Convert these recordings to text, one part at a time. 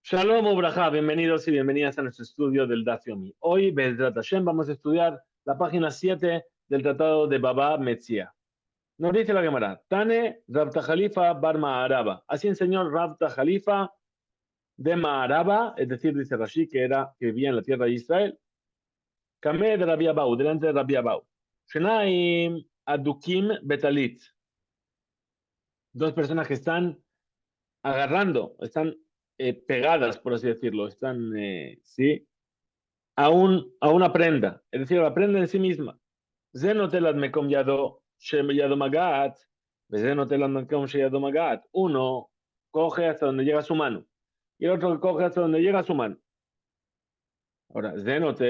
Shalom Ubrajá, bienvenidos y bienvenidas a nuestro estudio del Daf Yomi. Hoy, Bezrat Hashem, vamos a estudiar la página 7 del Tratado de Baba Metzia. Nos dice la Gemara, Tane Rabta Jalifa Bar Ma'araba. Así enseñó Rabta Jalifa de Ma'araba, es decir, dice Rashi, que vivía en la tierra de Israel. Kameh de Rabbi Abau, delante de Rabbi Abau. Shenaim Adukim Betalit. Dos personas que están agarrando, están pegadas, por así decirlo, están, ¿sí? A una prenda, es decir, la prenda en sí misma. זה נוטה עד מקום שידו מגעת, וזה נוטה עד מקום שידו מגעת. Uno coge hasta donde llega su mano, y el otro coge hasta donde llega su mano. Ahora, זה נוטה,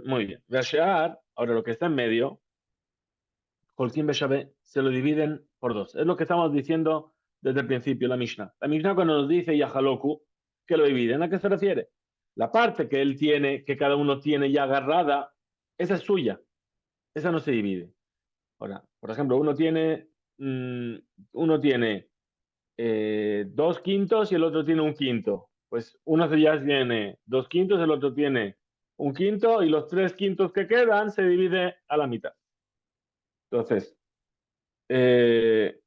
muy bien. והשאר, ahora lo que está en medio, Holkim Beshabe, se lo dividen por dos. Es lo que estamos diciendo desde el principio, la Mishnah. La Mishnah cuando nos dice Yahaloku, que lo dividen, ¿a qué se refiere? La parte que él tiene, que cada uno tiene ya agarrada, esa es suya. Esa no se divide. Ahora, por ejemplo, uno tiene 2 quintos y el otro tiene 1 quinto. Pues uno ya tiene 2 quintos, el otro tiene 1 quinto y los 3 quintos que quedan se divide a la mitad. Entonces, eh,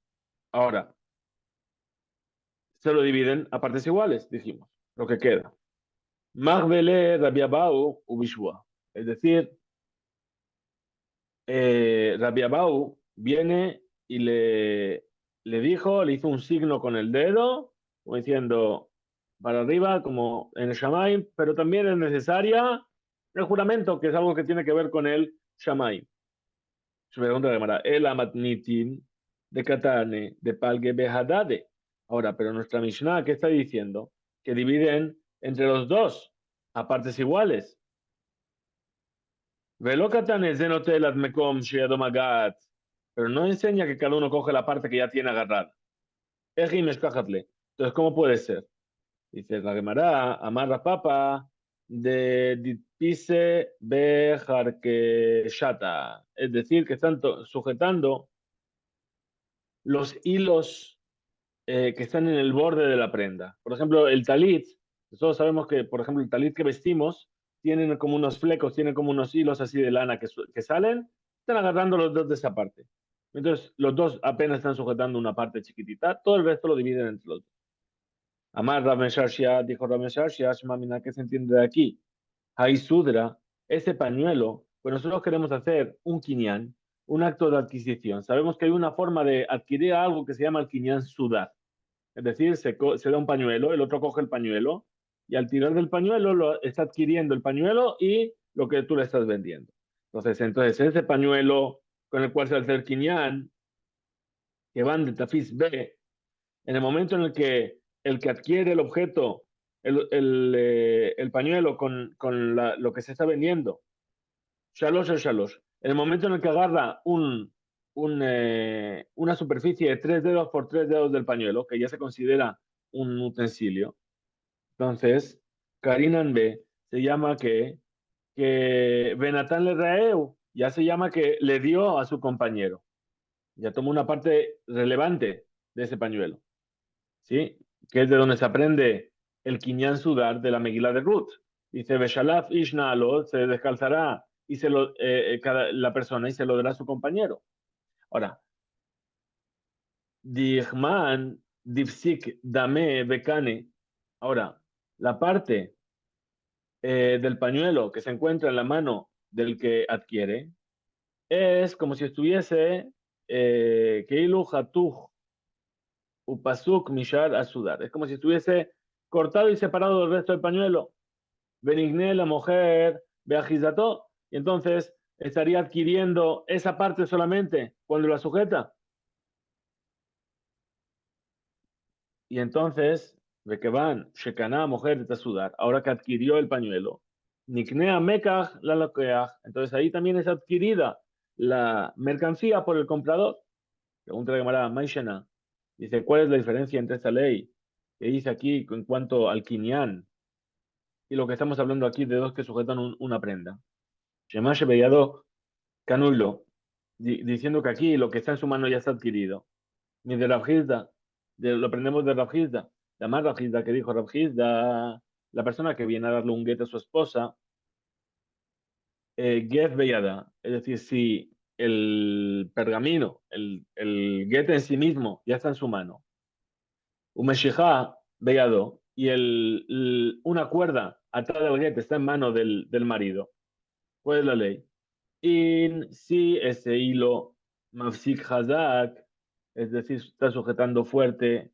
ahora, se lo dividen a partes iguales, dijimos, lo que queda. Magbele Rabiabau Ubishua. Es decir, Rabiabau viene y le dijo, le hizo un signo con el dedo, como diciendo para arriba, como en el Shamaim, pero también es necesaria el juramento, que es algo que tiene que ver con el Shamaim. Se pregunta de Gemara, el amatnitin de Katane, de Palge Behadade. Ahora, pero nuestra Mishnah, ¿qué está diciendo? Que dividen entre los dos a partes iguales. Velo Katane zenotel mekom sheado magat. Pero no enseña que cada uno coge la parte que ya tiene agarrada. Ejim escajatle. Entonces, ¿cómo puede ser? Dice la Gemara, amarra papa de dipise bejarque shata. Es decir, que están sujetando los hilos que están en el borde de la prenda. Por ejemplo, el talit, nosotros sabemos que, por ejemplo, el talit que vestimos tienen como unos flecos, tienen como unos hilos así de lana que salen, están agarrando los dos de esa parte. Entonces, los dos apenas están sujetando una parte chiquitita, todo el resto lo dividen entre los dos. Amar Ramesharshia, dijo Ramesharshia, Shmamina, ¿qué se entiende de aquí? Haisudra, ese pañuelo, pues nosotros queremos hacer un quinyan, un acto de adquisición. Sabemos que hay una forma de adquirir algo que se llama el quinyan sudar. Es decir, se da un pañuelo, el otro coge el pañuelo y al tirar del pañuelo lo está adquiriendo el pañuelo y lo que tú le estás vendiendo. Entonces ese pañuelo con el cual se hace el quinyan, que van de tafiz B, en el momento en el que adquiere el objeto, el pañuelo con lo que se está vendiendo, shalosh o shalosh, en el momento en el que agarra una superficie de 3 dedos por 3 dedos del pañuelo, que ya se considera un utensilio, entonces, Karinan B se llama que Benatán le Raeu, ya se llama que le dio a su compañero, ya tomó una parte relevante de ese pañuelo. ¿Sí? Que es de donde se aprende el Kinyan Sudar de la Megilá de Ruth. Dice, Beshalaf Ishnalo, se descalzará y la persona y se lo dará a su compañero. Ahora, Dihman, Dipsik, Dame, Bekane. Ahora, la parte del pañuelo que se encuentra en la mano del que adquiere es como si estuviese Keilu Hatuj Upasuk Mishar Asudar. Es como si estuviese cortado y separado del resto del pañuelo. Benigné, la mujer, Beajizato, y entonces estaría adquiriendo esa parte solamente cuando la sujeta. Y entonces, de que van, Shekana, mujer de sudar, ahora que adquirió el pañuelo, Niknea Mekach, la loqueach, entonces ahí también es adquirida la mercancía por el comprador. Pregunta la Gemara, Maishena, dice, ¿cuál es la diferencia entre esta ley que dice aquí en cuanto al Kinyan y lo que estamos hablando aquí de dos que sujetan una prenda? Shemash Beyado Canulo, diciendo que aquí lo que está en su mano ya está adquirido. Ni de Rabhizda, lo aprendemos de Rabhizda, de más Rabhizda que dijo Rabhizda, la persona que viene a darle un get a su esposa, get beyada, es decir, si el pergamino, el get en sí mismo ya está en su mano, un meshijá beyado, y una cuerda atada al get está en mano del marido, ¿cuál es la ley? Y si ese hilo mafsik hazak, es decir, está sujetando fuerte,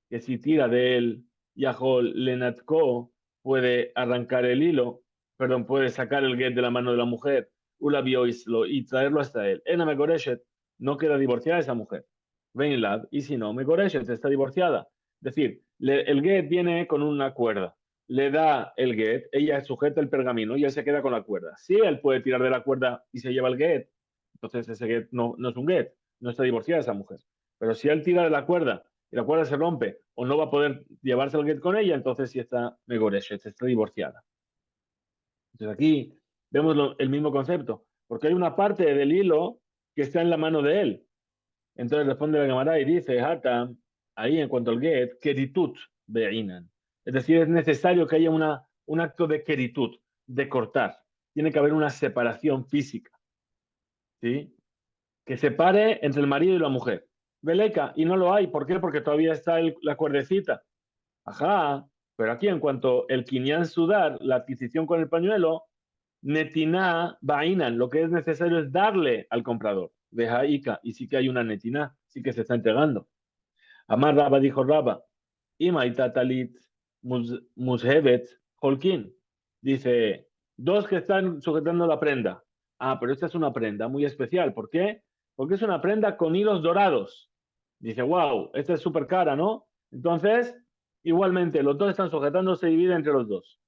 que si tira de él, Yahol Lenatko puede arrancar el hilo, perdón, puede sacar el get de la mano de la mujer, Ula Bioislo, y traerlo hasta él. Ena Megoreshet, no queda divorciada esa mujer. Ven lab, y si no, Megoreshet está divorciada. Es decir, el get viene con una cuerda, le da el get, ella sujeta el pergamino y él se queda con la cuerda. Si él puede tirar de la cuerda y se lleva el get, entonces ese get no es un get, no está divorciada esa mujer. Pero si él tira de la cuerda y la cuerda se rompe o no va a poder llevarse el get con ella, entonces sí está Megoreshet, está divorciada. Entonces aquí vemos el mismo concepto, porque hay una parte del hilo que está en la mano de él. Entonces responde la Gemara y dice, Hata, ahí en cuanto al get, keritut be'inan. Es decir, es necesario que haya un acto de keritut, de cortar. Tiene que haber una separación física, ¿sí? Que separe entre el marido y la mujer. Beleca, y no lo hay. ¿Por qué? Porque todavía está la cuerdecita. Ajá, pero aquí en cuanto el quinián sudar, la adquisición con el pañuelo, netina bainan, lo que es necesario es darle al comprador. Deja Ica, y sí que hay una netina, sí que se está entregando. Amar Raba dijo Raba, Imaita talit mushevet holkin. Dice, dos que están sujetando la prenda. Ah, pero esta es una prenda muy especial. ¿Por qué? Porque es una prenda con hilos dorados. Dice, wow, esta es súper cara, ¿no? Entonces, igualmente, los dos están sujetando, se divide entre los dos.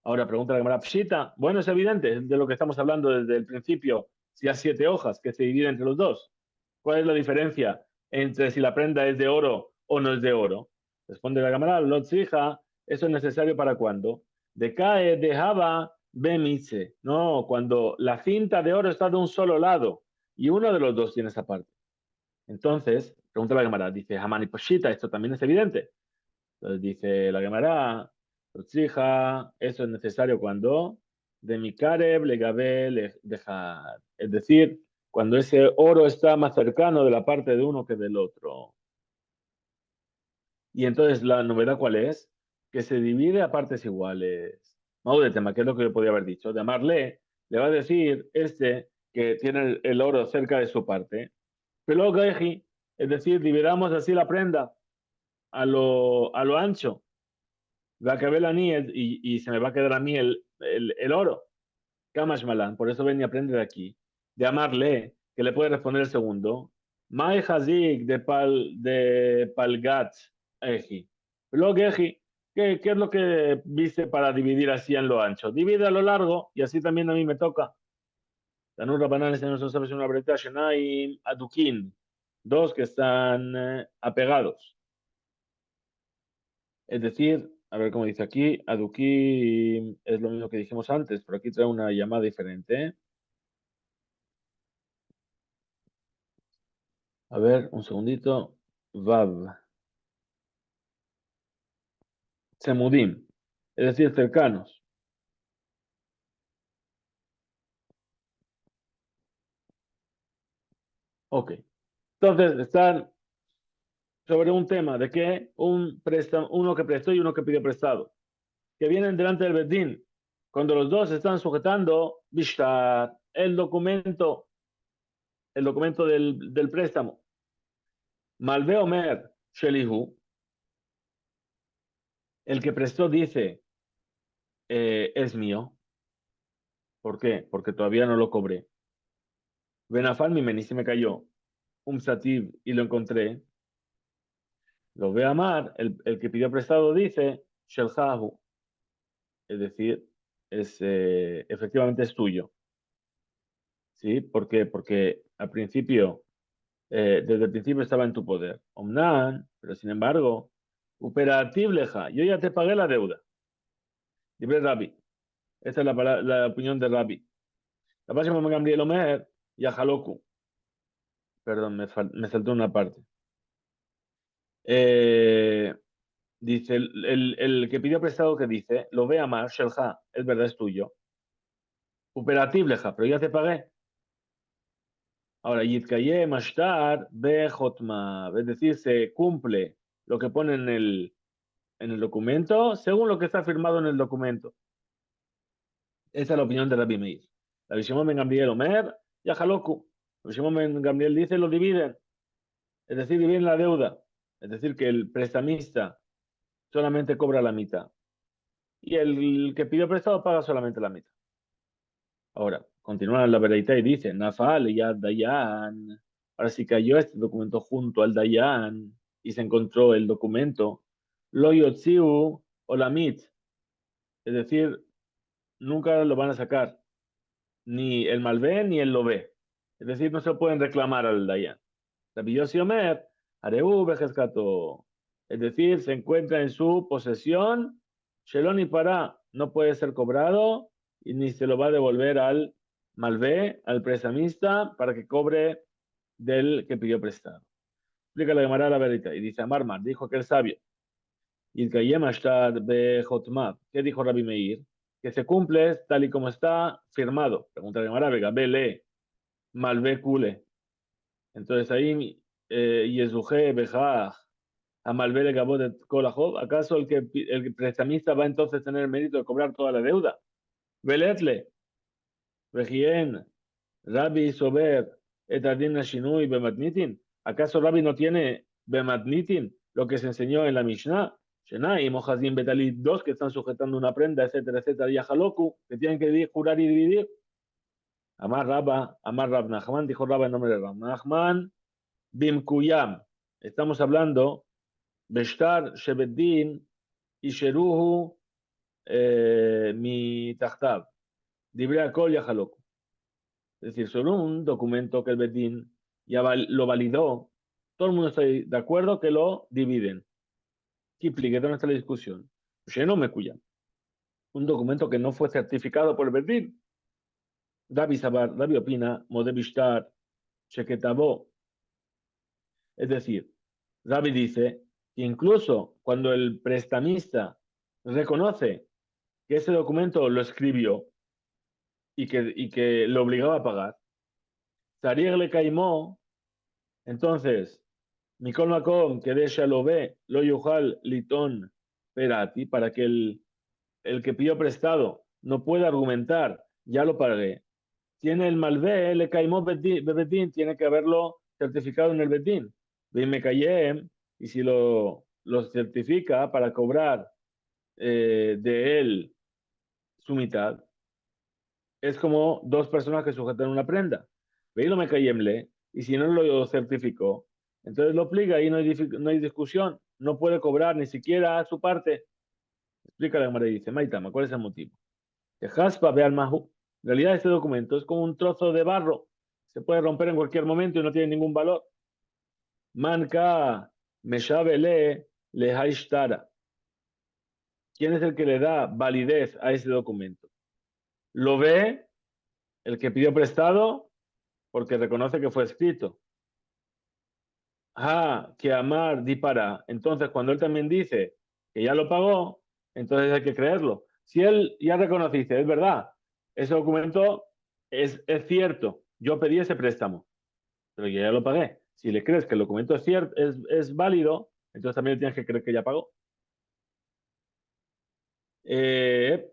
Ahora pregunta la cámara, Pshita, bueno, es evidente de lo que estamos hablando desde el principio, si hay 7 hojas que se dividen entre los dos. ¿Cuál es la diferencia entre si la prenda es de oro o no es de oro? Responde la cámara, Lotzija, ¿eso es necesario para cuándo? Decae, dejaba, bemice. No, cuando la cinta de oro está de un solo lado y uno de los dos tiene esa parte. Entonces, pregunta la cámara, dice, Hamani Pshita, esto también es evidente. Entonces dice la Gemara, Rotzija, eso es necesario cuando de mi Karev le gabe dejar. Es decir, cuando ese oro está más cercano de la parte de uno que del otro. Y entonces la novedad ¿cuál es? Que se divide a partes iguales. Mau de tema, que es lo que yo podía haber dicho. De amarle, le va a decir este que tiene el oro cerca de su parte. Pero luego, es decir, dividamos así la prenda a lo ancho va a caber la nieve y se me va a quedar a mí el oro. Kamash Malan, por eso ven y aprende de aquí. De amarle, que le puede responder el segundo. Mae Hazik de Palgat Eji. Luego Eji, ¿qué es lo que viste para dividir así en lo ancho? Divide a lo largo y así también a mí me toca. Tanur Rabanan en nosotros sabes una breta Shenaim Adukin. Dos que están apegados. Es decir, a ver cómo dice aquí, Aduki es lo mismo que dijimos antes, pero aquí trae una llamada diferente. A ver, un segundito. Vav. Semudim. Es decir, cercanos. Ok. Entonces, están sobre un tema de que uno que prestó y uno que pidió prestado, que vienen delante del Bedín. Cuando los dos están sujetando, Bishtar, el documento del préstamo. Malve Omer, Shelihu, el que prestó dice, es mío. ¿Por qué? Porque todavía no lo cobré. Benafal mi meni se me cayó un sativ y lo encontré. Lo voy a amar. El que pidió prestado dice, Shelhahu, es decir, efectivamente es tuyo. ¿Sí? ¿Por qué? Porque al principio, desde el principio estaba en tu poder. Omnan, pero sin embargo, operativ leja, yo ya te pagué la deuda. Libre Rabbi. Esta es la opinión de Rabbi. La próxima me cambié el Omer y a Haloku. Perdón, me saltó una parte. Eh, Dice, el que pidió prestado que dice, lo ve Amar, Shelja, es verdad, es tuyo. Uperatibleja, pero ya te pagué. Ahora, Yitkaye Mashtar Bejotma, es decir, se cumple lo que pone en el documento según lo que está firmado en el documento. Esa es la opinión de Rabbi Meir. La visión Ben Gamliel Omer, Yahaloku. La visión Ben Gamliel dice, lo dividen. Es decir, dividen la deuda. Es decir, que el prestamista solamente cobra la mitad. Y el que pidió prestado paga solamente la mitad. Ahora, continúa la veredita y dice, Nafal y Dayan. Ahora si cayó este documento junto al Dayan y se encontró el documento, lo Yotziu o la mit. Es decir, nunca lo van a sacar. Ni el Malvé ni el Lobé. Es decir, no se lo pueden reclamar al Dayan. Rabbi Yossi Omer, Areu Bejescato. Es decir, se encuentra en su posesión, Shelón y para, no puede ser cobrado y ni se lo va a devolver al Malvé, al prestamista, para que cobre del que pidió prestado. Explica la Gemara la verdad. Y dice Amarmar, dijo que el sabio, Yidkayem Ashtad Bejotmab. ¿Qué dijo Rabbi Meir? Que se cumple tal y como está firmado. Pregunta la Gemara, Vega, Bele, Malvé Kule. Entonces ahí, Yezuje Bejaj, Amalbele Gabot de Kolahov, ¿acaso el prestamista va entonces a tener el mérito de cobrar toda la deuda? Veletle, Vejien, Rabbi Sober, Etadin Shinui Bematnitin. ¿Acaso Rabbi no tiene Bematnitin lo que se enseñó en la Mishnah? Shena y Mojazim Betalit, dos que están sujetando una prenda, etcétera, etcétera, y Ajaloku, que tienen que jurar y dividir. Amar Rab Nachman, dijo Rabba en nombre de Rab Nachman, Bimkuyam. Estamos hablando Beshtar Shebeddin y Sheruhu mi Tachtav. Dibre Kol Yahaloku. Es decir, sobre un documento que el Bedín ya lo validó, todo el mundo está de acuerdo que lo dividen. Kipli, ¿dónde está la discusión? No me cuya. Un documento que no fue certificado por el Bedín. Davi Sabar, Davi opina, Mode Bishtar, Sheketabo. Es decir, Davi dice que incluso cuando el prestamista reconoce que ese documento lo escribió y que lo obligaba a pagar, Sarier le caimó, entonces, Mikol Makom, que de lo ve, lo yuhal litón perati, para que el que pidió prestado no pueda argumentar, ya lo pagué. Tiene el malvé, le caimó Bedín, tiene que haberlo certificado en el Bedín. Me callé, y si lo certifica para cobrar de él su mitad, es como dos personas que sujetan una prenda. Veilo me cayemle, y si no lo certificó, entonces lo obliga y no hay discusión. No puede cobrar ni siquiera a su parte. Explica la Gemara y dice, Maitama, ¿cuál es el motivo? Que Haspa ve al Mahu. En realidad este documento es como un trozo de barro. Se puede romper en cualquier momento y no tiene ningún valor. Manka Meshabele le Haishtara. ¿Quién es el que le da validez a ese documento? Lo ve el que pidió prestado porque reconoce que fue escrito. Que Amar di para. Entonces, cuando él también dice que ya lo pagó, entonces hay que creerlo. Si él ya reconociste, es verdad, ese documento es cierto, yo pedí ese préstamo, pero yo ya lo pagué. Si le crees que el documento es cierto, es válido, entonces también tienes que creer que ya pagó. Eh,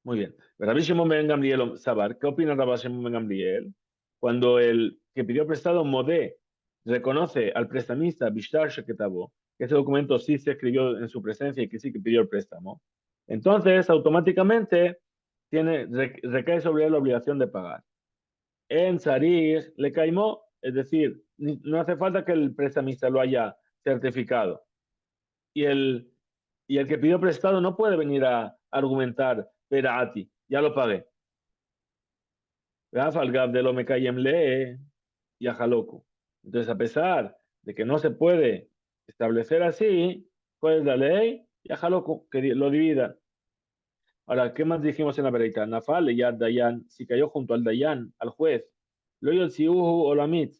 Muy bien. Rabbi Shimon ben Gamliel Sabar, ¿qué opina Rabbi Shimon ben Gamliel? Cuando el que pidió prestado Modé reconoce al prestamista Bishtar Sheketabo, que ese documento sí se escribió en su presencia y que sí que pidió el préstamo, entonces automáticamente recae sobre él la obligación de pagar. En Sarir le caimó, es decir, no hace falta que el prestamista lo haya certificado. Y el que pidió prestado no puede venir a argumentar, pero a ti, ya lo pagué. Rafa Gab de lo me lee y a Jaloco. Entonces, a pesar de que no se puede establecer así, pues la ley y a Jaloco, que lo divida. Ahora, ¿qué más dijimos en la verita? Nafal y Dayan, si cayó junto al Dayan, al juez, Lo yotziuhu olamit,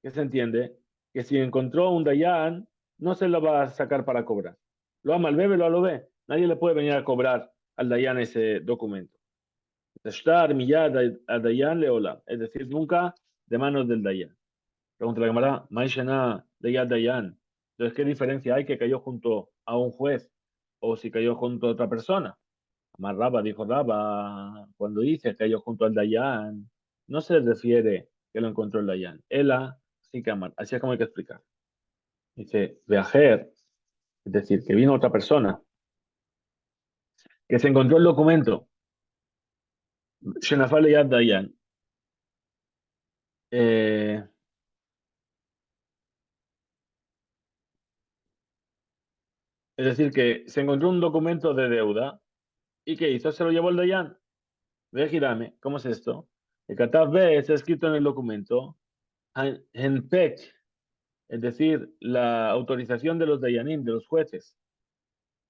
que se entiende que si encontró un dayan, no se lo va a sacar para cobrar. Lo ama al bebé, lo ve. Nadie le puede venir a cobrar al dayan ese documento. Tashtar miyad al dayan leola, es decir, nunca de manos del dayan. Pregunta la Gemara, Maishena de Yad Dayan. Entonces, ¿qué diferencia hay que cayó junto a un juez o si cayó junto a otra persona? Más Raba dijo Raba, cuando dice cayó junto al Dayan, no se refiere que lo encontró el Dayan. Ela, sí que amar. Así es como hay que explicar. Dice, Veajer, es decir, que vino otra persona, que se encontró el documento, Shenafale Yad Dayan. Eh, es decir, que se encontró un documento de deuda y ¿qué hizo? Se lo llevó el Dayan. Ve, girame, ¿cómo es esto? El Katav B está escrito en el documento, Henpek, es decir, la autorización de los Dayanim, de los jueces.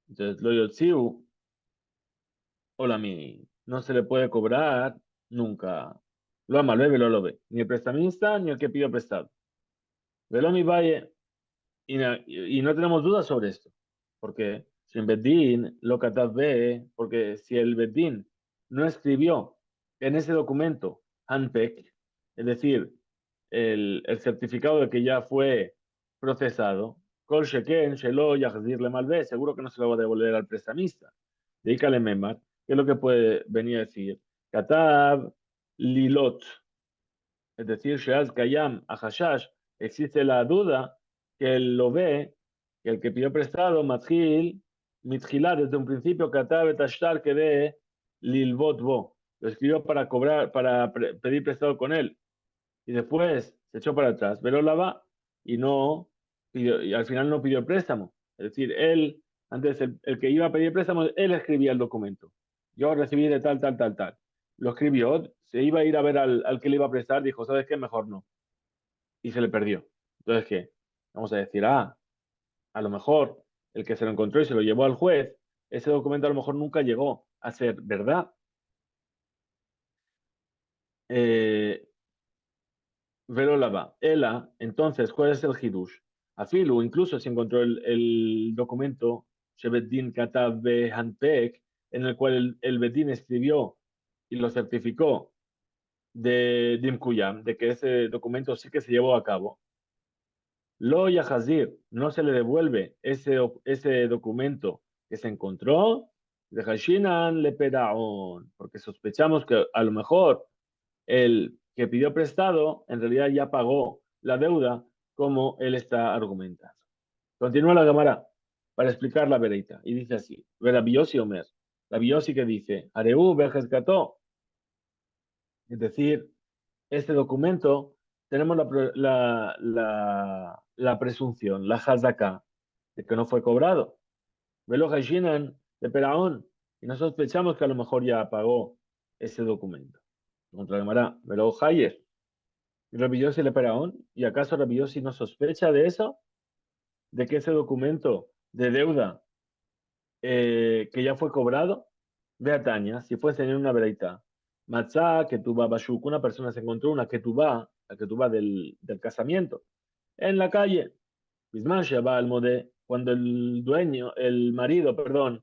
Entonces, lo Yotziu, hola, mi, no se le puede cobrar nunca. Lo ama, lo ve. Ni el prestamista ni el que pidió prestado. Velo mi valle, y no tenemos dudas sobre esto. Porque si en Bedín lo Katav B, porque si el Bedín no escribió en ese documento Hanpek, es decir, el certificado de que ya fue procesado, Kol Sheken, Shelo, Yahzir le Malvé, seguro que no se lo va a devolver al prestamista. Dedícale Memar, ¿qué es lo que puede venir a decir? Katav Lilot, es decir, Sheaz Kayam Ahashash, existe la duda que él lo ve, que el que pidió prestado, Matjil, Mitjilá, desde un principio, Katav Etashtar, que de Lilbot Bo, lo escribió para cobrar, para pedir prestado con él y después se echó para atrás, pero la va y no pidió, y al final no pidió el préstamo. Es decir, él, antes el que iba a pedir préstamo, él escribía el documento. Yo recibí de tal, tal, tal, tal. Lo escribió, se iba a ir a ver al que le iba a prestar, dijo, ¿sabes qué? Mejor no. Y se le perdió. Entonces, ¿qué? Vamos a decir, a lo mejor el que se lo encontró y se lo llevó al juez, ese documento a lo mejor nunca llegó a ser verdad. Eh, Velo lava. Ela, entonces, ¿cuál es el hidush? Afilu, incluso se encontró el documento Shebeddin Katav Hanpek, en el cual el Bedín escribió y lo certificó de Dimkuyam, de que ese documento sí que se llevó a cabo. Lo Yahazir, no se le devuelve ese documento que se encontró, de Hashinan le pedaon, porque sospechamos que a lo mejor el que pidió prestado en realidad ya pagó la deuda como él está argumentando. Continúa la Gemara para explicar la vereita y dice así, Rabbi Yossi Omer, Rabbi Yossi que dice, Areu Berjescató, es decir, este documento tenemos la presunción, la hazaka, de que no fue cobrado. Velo Hashinan de Peraón, y no sospechamos que a lo mejor ya pagó ese documento. Contra la Gemara, Velo Hayer, Rabbi Yossi le Peraón, ¿y acaso Rabbi Yossi no sospecha de eso? ¿De que ese documento de deuda que ya fue cobrado? Ve a Tania, si fuese en una vereita. Matzá, ketubá bashuk, una persona se encontró una ketubá, la ketubá del casamiento, en la calle. Bisman Sheba al cuando el dueño, el marido, perdón,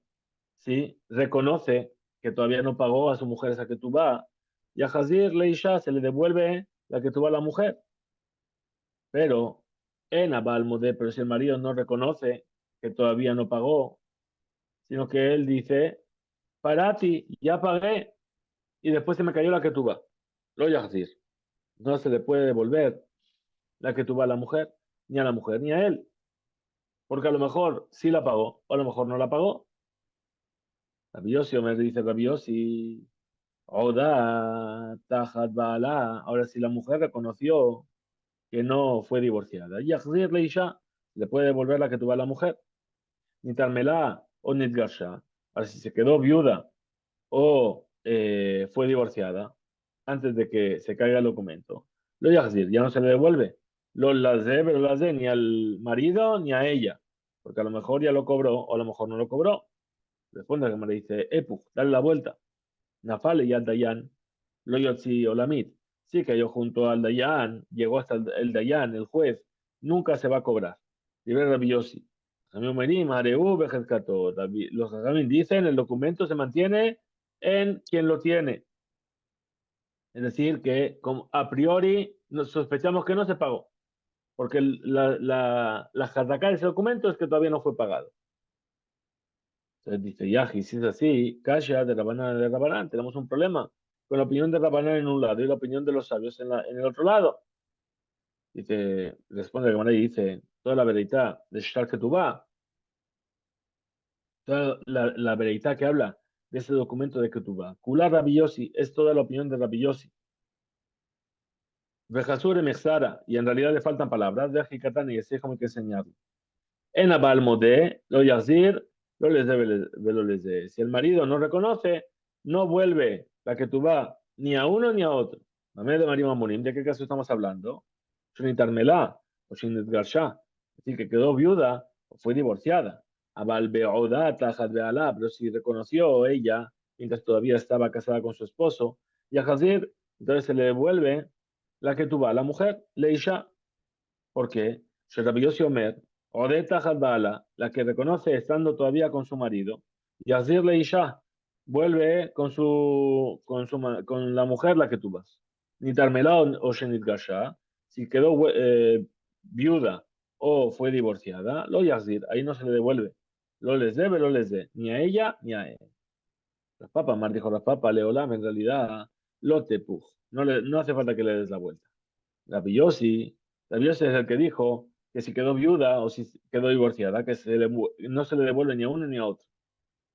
sí, reconoce que todavía no pagó a su mujer esa ketubá, y a Hazir Leisha se le devuelve la ketubá a la mujer. Pero en Abalmode, pero si el marido no reconoce que todavía no pagó, sino que él dice, para ti, ya pagué, y después se me cayó la que tú vas. Lo voy a decir, no se le puede devolver la que tú vas a la mujer, ni a la mujer, ni a él, porque a lo mejor sí la pagó, o a lo mejor no la pagó. Rabiosi, me dice Rabiosi, Oda, Tajat Baala, ahora si la mujer reconoció que no fue divorciada, y le puede devolver la que tuvo a la mujer. Nitarmelá o Nitgarsha. Ahora, si se quedó viuda o fue divorciada antes de que se caiga el documento, lo yahzir, ya no se le devuelve. Lo lazé, pero lazé ni al marido ni a ella, porque a lo mejor ya lo cobró o a lo mejor no lo cobró. Responde que me dice, Epu, dale la vuelta. Nafale y Dayan, lo yotzi o lamit. sí cayó junto al Dayan, llegó hasta el Dayan, el juez, nunca se va a cobrar. Libre Rabbi Yossi. Los Jajamim dicen, el documento se mantiene en quien lo tiene. Es decir, que a priori sospechamos que no se pagó, porque la jataka de ese documento es que todavía no fue pagado. Entonces dice, Yaji, si es así, Kasha de Rabanán, tenemos un problema con la opinión de Rabanán en un lado y la opinión de los sabios en el otro lado. Dice, responde la Gemara y dice, toda la veredad de Shtar Ketubá, toda la veredad que habla de ese documento de Ketubá, Kula Rabbi Yossi, es toda la opinión de Rabbi Yossi. Vejasure Mexara, y en realidad le faltan palabras, de Ajikatán y ese como que enseñarlo. En Abal Modé, lo Yazir, lo les debe, lo les dé. Si el marido no reconoce, no vuelve la Ketubá ni a uno ni a otro. Mamé de María Mamunim, ¿de qué caso estamos hablando? Shunitarmelá o Shinetgarsha, es decir, que quedó viuda o fue divorciada. Abal Beodá, Tajat Bealá, pero si reconoció ella, mientras todavía estaba casada con su esposo, y a Hazir, entonces se le devuelve la Ketubá a la mujer, Leisha. ¿Por qué? Rabbi Yossi Omer, Odeta Hadbala, la que reconoce estando todavía con su marido, y Azir Leisha, vuelve con la mujer la que tú vas. Ni Tarmelá o Shenit Gasha, si quedó viuda o fue divorciada, lo Yazir, ahí no se le devuelve. Lo les debe, lo les dé, ni a ella ni a él. Raspapa, Mar dijo Raspapa, Leolam, en realidad, lo te puj. No hace falta que le des la vuelta. Rabbi Yossi, Rabbi Yossi es el que dijo que si quedó viuda o si quedó divorciada, que no se le devuelve ni a uno ni a otro.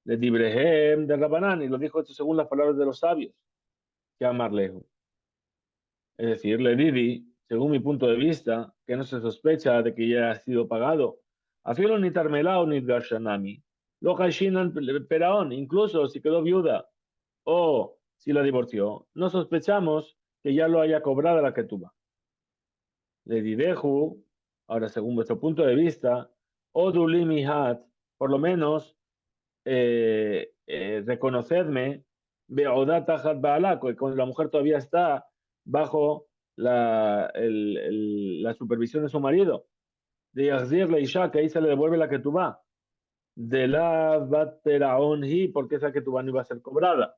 Le dibrehem de Rabanán, y lo dijo esto según las palabras de los sabios, que amarlejo. Es decir, le didi, según mi punto de vista, que no se sospecha de que ya ha sido pagado. Afilo ni tarmelao ni garshanami. Lo kashinan peraón, incluso si quedó viuda o si la divorció, no sospechamos que ya lo haya cobrado la que tuvo. Le dideju, ahora según vuestro punto de vista, odulimi hat, por lo menos reconocedme, beodata hat baala, que cuando la mujer todavía está bajo la supervisión de su marido. De Yazir le Isha, que ahí se le devuelve la que tú va. De la bateraon hi, porque esa que tú va no iba a ser cobrada.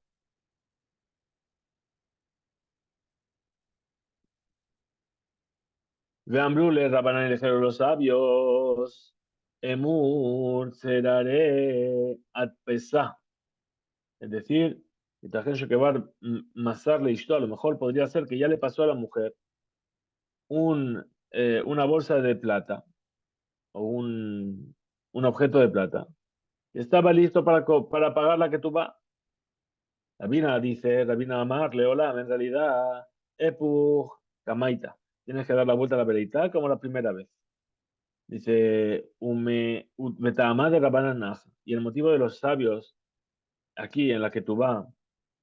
Vean, Brule, Rabanán y dijeron los sabios, Emur, Serare, Atpesá. Es decir, que va a masarle esto, a lo mejor podría ser que ya le pasó a la mujer una bolsa de plata o un objeto de plata. Estaba listo para pagar la que tú vas. Rabina dice, Rabina Amar, Leolam, en realidad, Epuj, Kamaita. Tienes que dar la vuelta a la veredad como la primera vez. Dice, Betamá de Rabbananaj. Y el motivo de los sabios aquí en la que tú vas,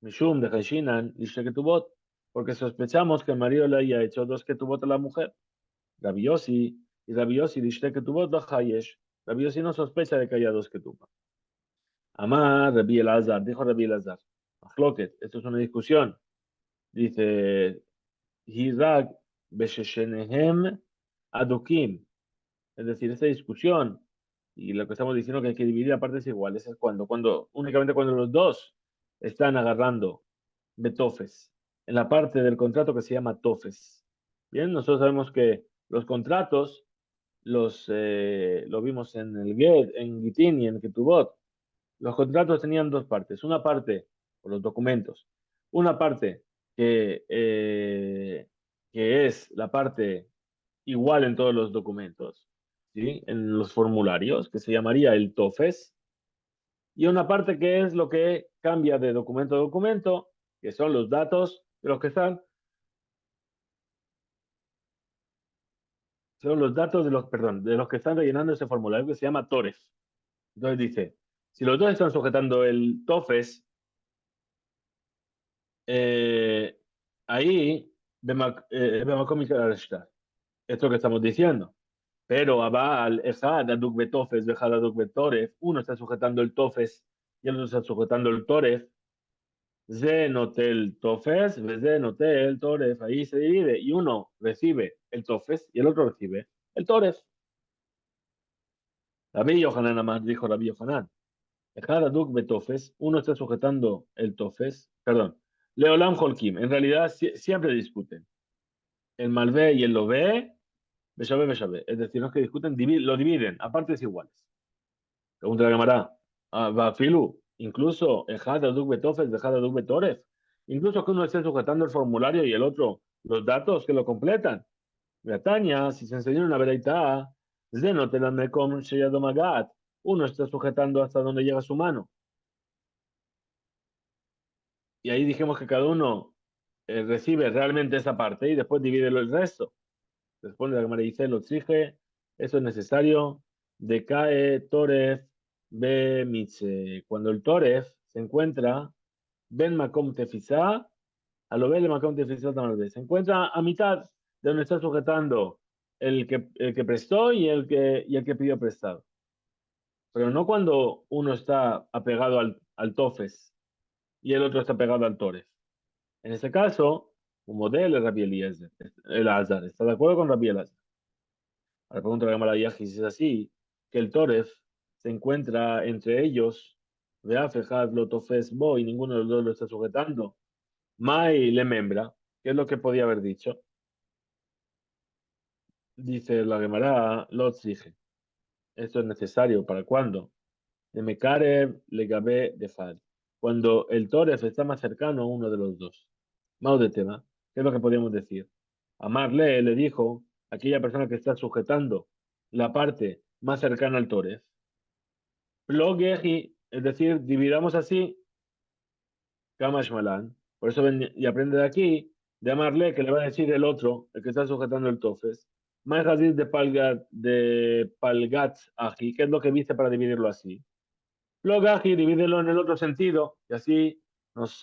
Mishum de Heshinan y Sheketubot, porque sospechamos que el marido le haya hecho dos ketubot a la mujer. Rabbi Yossi y Rabbi Yossi de Ketubot lo Hayesh. Rabbi Yossi no sospecha de que haya dos ketubot. Amar Rabbi Elazar, dijo Rabbi Elazar. Achloket, esto es una discusión. Dice, Hirak Besheshenehem Adukim. Es decir, esta discusión y lo que estamos diciendo que hay que dividir a partes iguales es únicamente cuando los dos están agarrando betofes en la parte del contrato que se llama tofes. Bien, nosotros sabemos que los contratos lo vimos en el Get, en Gitin y en Ketubot. Los contratos tenían dos partes. Una parte, por los documentos, una parte que es la parte igual en todos los documentos, ¿sí? En los formularios, que se llamaría el TOFES, y una parte que es lo que cambia de documento a documento, que son los datos de los que están, son los datos perdón, de los que están rellenando ese formulario que se llama TOREF. Entonces dice, si los dos están sujetando el TOFES, eh, ahí, esto que estamos diciendo. Pero Abal, Ejad, Aduk Betofes, Bejad Aduk Betoref, uno está sujetando el Tofes y el otro está sujetando el Toref. Ze notel tofes, ze notel toref. Ahí se divide y uno recibe el tofes y el otro recibe el toref. Rabbi Yohanan Amar dijo Rabbi Yohanan. Ejad aduk betofes, uno está sujetando el tofes, perdón, Leolam Holkim, en realidad siempre discuten. El malvé y el lové, beshabe, beshabe. Es decir, los que discuten lo dividen a partes iguales. Pregunta la Gemara. Bafilu, incluso Ejad aduk betofes, Ejad aduk betoref. Incluso que uno esté sujetando el formulario y el otro los datos que lo completan. Beatania, si se enseñó una veraita, Zenotelanmekom Sheyadomagat, uno está sujetando hasta donde llega su mano. Y ahí dijimos que cada uno recibe realmente esa parte y después divide el resto. Responde la Gemara y dice, lo exige, eso es necesario, decae Toref be mitze. Cuando el Toref se encuentra, ben makom tefisa, a lo ve makom tefisa tamalbe. Se encuentra a mitad de donde está sujetando el que prestó y el que pidió prestado. Pero no cuando uno está apegado al Tofes y el otro está pegado al Toref. En este caso, un modelo es Rabbi Eliezer, el Azar. ¿Está de acuerdo con Rabbi Elazar? Ahora pregunta la Gemara Yahi si es así, que el Toref se encuentra entre ellos, Veafejad lo Tofes Bo, y ninguno de los dos lo está sujetando. Mai le membra, ¿qué es lo que podía haber dicho? Dice la Gemara, lo exige. Esto es necesario, ¿para cuándo? De Mekarev le Gabe de Fad. Cuando el Toref está más cercano a uno de los dos. Mau de tema, ¿qué es lo que podríamos decir? Amarle le dijo a aquella persona que está sujetando la parte más cercana al Toref. Plogeji, es decir, dividamos así, Kamash Malan. Por eso ven y aprende de aquí, de amarle, que le va a decir el otro, el que está sujetando el Tofes. Más de Palgat Aji, ¿qué es lo que viste para dividirlo así? Plogaji, divídelo en el otro sentido, y así nos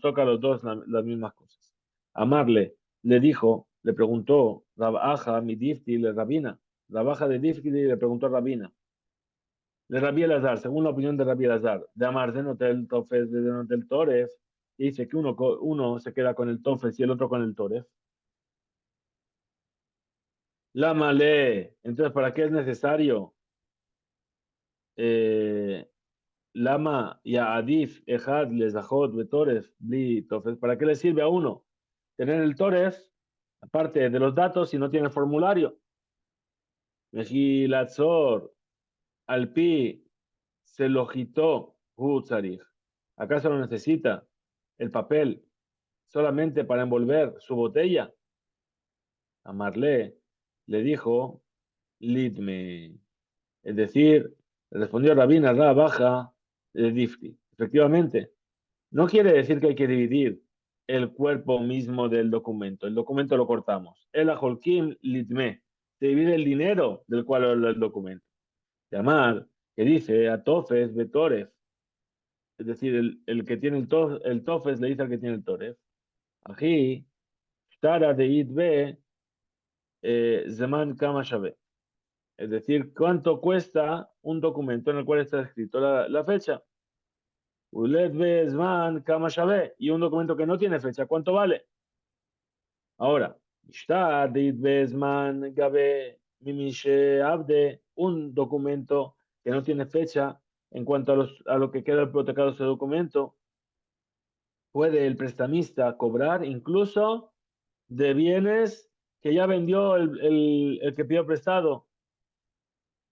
toca a los dos las mismas cosas. Amarle le dijo, le preguntó, Rabaja, mi difti, le rabina. Rabaja de difti le preguntó a Rabina. De Rabbi Elazar, según la opinión de Rabbi Elazar, de Amar de Notel Tofes, de Notel Toref, dice que uno se queda con el Tofes y el otro con el Toref. Lama le, entonces, ¿para qué es necesario? Eh, Lama ya Adif, Ejad, Lezahot, Betoref, Bli, Tofes. ¿Para qué le sirve a uno tener el Toref, aparte de los datos, si no tiene el formulario? Mejilatzor, Alpi, se lo quitó, ¿acaso lo necesita el papel solamente para envolver su botella? Amarle le dijo, Lidme, es decir, respondió Rabina Ra baja de Difti. Efectivamente, no quiere decir que hay que dividir el cuerpo mismo del documento. El documento lo cortamos. El ajolkim lidme. Se divide el dinero del cual habla el documento. Llamar, que dice a Tofes Betoref. Es decir, el que tiene el Tofes le dice al que tiene el Toref. Aquí, Tara de Idbe, Zeman Kama Shabe. Es decir, ¿cuánto cuesta un documento en el cual está escrito la fecha? Ulet Zman Kama Shabe. Y un documento que no tiene fecha, ¿cuánto vale? Ahora, Gabe Mimishe Abde, un documento que no tiene fecha en cuanto a lo que queda hipotecado ese documento, puede el prestamista cobrar incluso de bienes que ya vendió el que pidió prestado.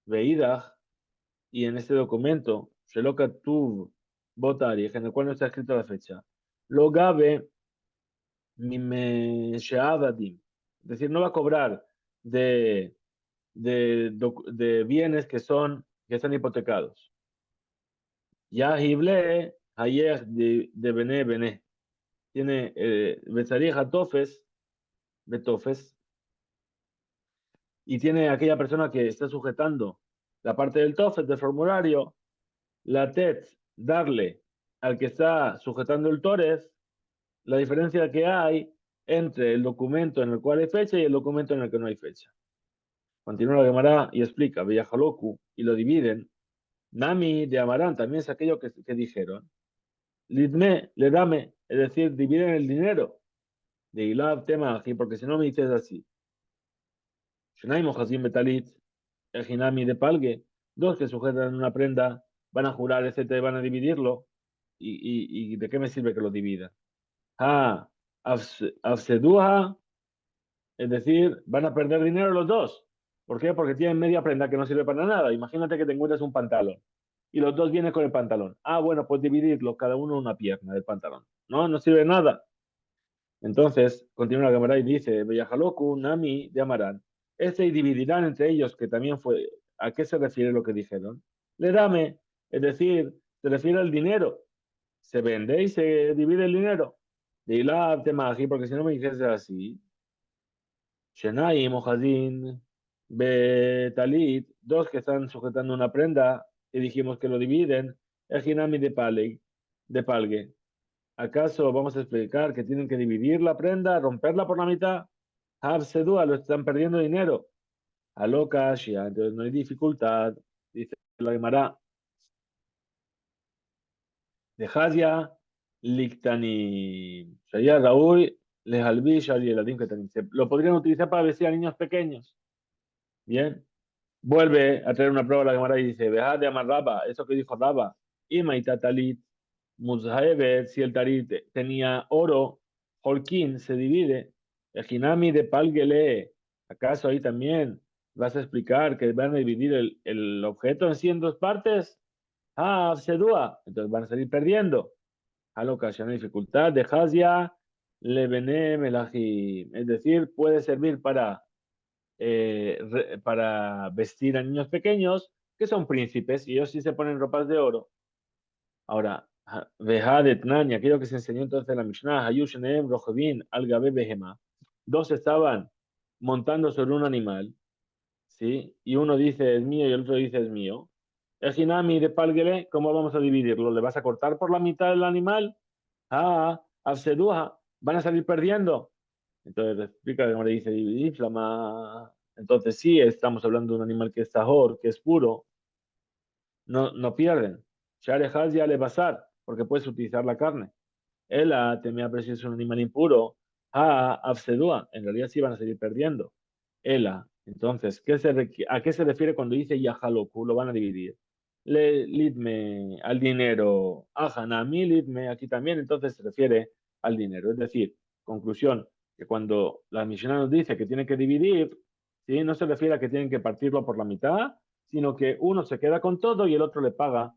Veida, y en este documento, Sheloka Tuv Botari, en el cual no está escrita la fecha, lo Gabe Mimesheabadim, es decir, no va a cobrar de, de bienes que están hipotecados. Ya Hible, Ayer de Bene Bene, tiene Betzarij Atofes, Betofes, y tiene aquella persona que está sujetando la parte del TOEFL del formulario, la TET, darle al que está sujetando el TOREF la diferencia que hay entre el documento en el cual hay fecha y el documento en el que no hay fecha. Continúa la Gemara y explica, Villajaloku, y lo dividen. Nami de Amarán también es aquello que dijeron. lidme, le dame, es decir, dividen el dinero. De Ilab tema aquí, porque si no me dices así. Shenai Mojazim Betalit, el Hinami de Palgue, dos que sujetan una prenda, van a jurar, etcétera, y van a dividirlo. ¿Y de qué me sirve que lo divida? Ah, Afseduha, es decir, van a perder dinero los dos. ¿Por qué? Porque tienen media prenda que no sirve para nada. Imagínate que te encuentras un pantalón y los dos vienen con el pantalón. Ah, bueno, pues dividirlo, cada uno una pierna del pantalón. No, no sirve nada. Entonces, continúa la cámara y dice, Bellajaloku, Nami, de Amarán. Este y dividirán entre ellos, que también fue, ¿a qué se refiere lo que dijeron? Le dame, es decir, se refiere al dinero. Se vende y se divide el dinero. De la tema aquí, porque si no me dijese así, Shenai, Mojadin, Betalit, dos que están sujetando una prenda y dijimos que lo dividen, el Hinami de Palgue. ¿Acaso vamos a explicar que tienen que dividir la prenda, romperla por la mitad? Habsedua, lo están perdiendo dinero. Aloka, Shia, entonces no hay dificultad, dice la Gemara. De Hazia, Liktani. Shaya Raúl, Lehalbi, Shari, Eladim, Ketanim. Lo podrían utilizar para vestir a niños pequeños. Bien. Vuelve a traer una prueba a la Gemara y dice, Veja de Amarraba, eso que dijo Raba, Imaita Talit, Muzhaebet, si el talit tenía oro, Holkin se divide, el Hinami de Palgele, ¿acaso ahí también vas a explicar que van a dividir el objeto en sí en dos partes? Ah, Sedua, entonces van a salir perdiendo. A lo que hay dificultad de Hazia, Lebene Melahim, es decir, puede servir para vestir a niños pequeños que son príncipes y ellos sí se ponen ropas de oro. Ahora, Veja de Tnani, aquello que se enseñó entonces en la Mishnah, Hayushenem, Rojevin, Al-Gabe Behema. Dos estaban montando sobre un animal, ¿sí? Y uno dice es mío y el otro dice es mío. El Hinami de Palgele, ¿cómo vamos a dividirlo? ¿Le vas a cortar por la mitad del animal? Ah, Afseduja, van a salir perdiendo. Entonces explica que le dice dividir, flama. Entonces sí, estamos hablando de un animal que es tahor, que es puro, no pierden. Share ya le basar, porque puedes utilizar la carne. Ela temía pero si es un animal impuro. Afsedúa, en realidad sí van a seguir perdiendo. Ela, entonces, ¿a qué se refiere cuando dice Yahaloku? Lo van a dividir. Lidme al dinero. Ajanami lidme, aquí también, entonces se refiere al dinero. Es decir, conclusión, que cuando la misión nos dice que tiene que dividir, ¿sí? No se refiere a que tienen que partirlo por la mitad, sino que uno se queda con todo y el otro le paga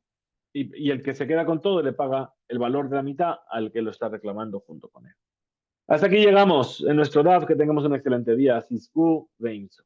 y el que se queda con todo le paga el valor de la mitad al que lo está reclamando junto con él. Hasta aquí llegamos en nuestro DAF. Que tengamos un excelente día. Cisco Reigns.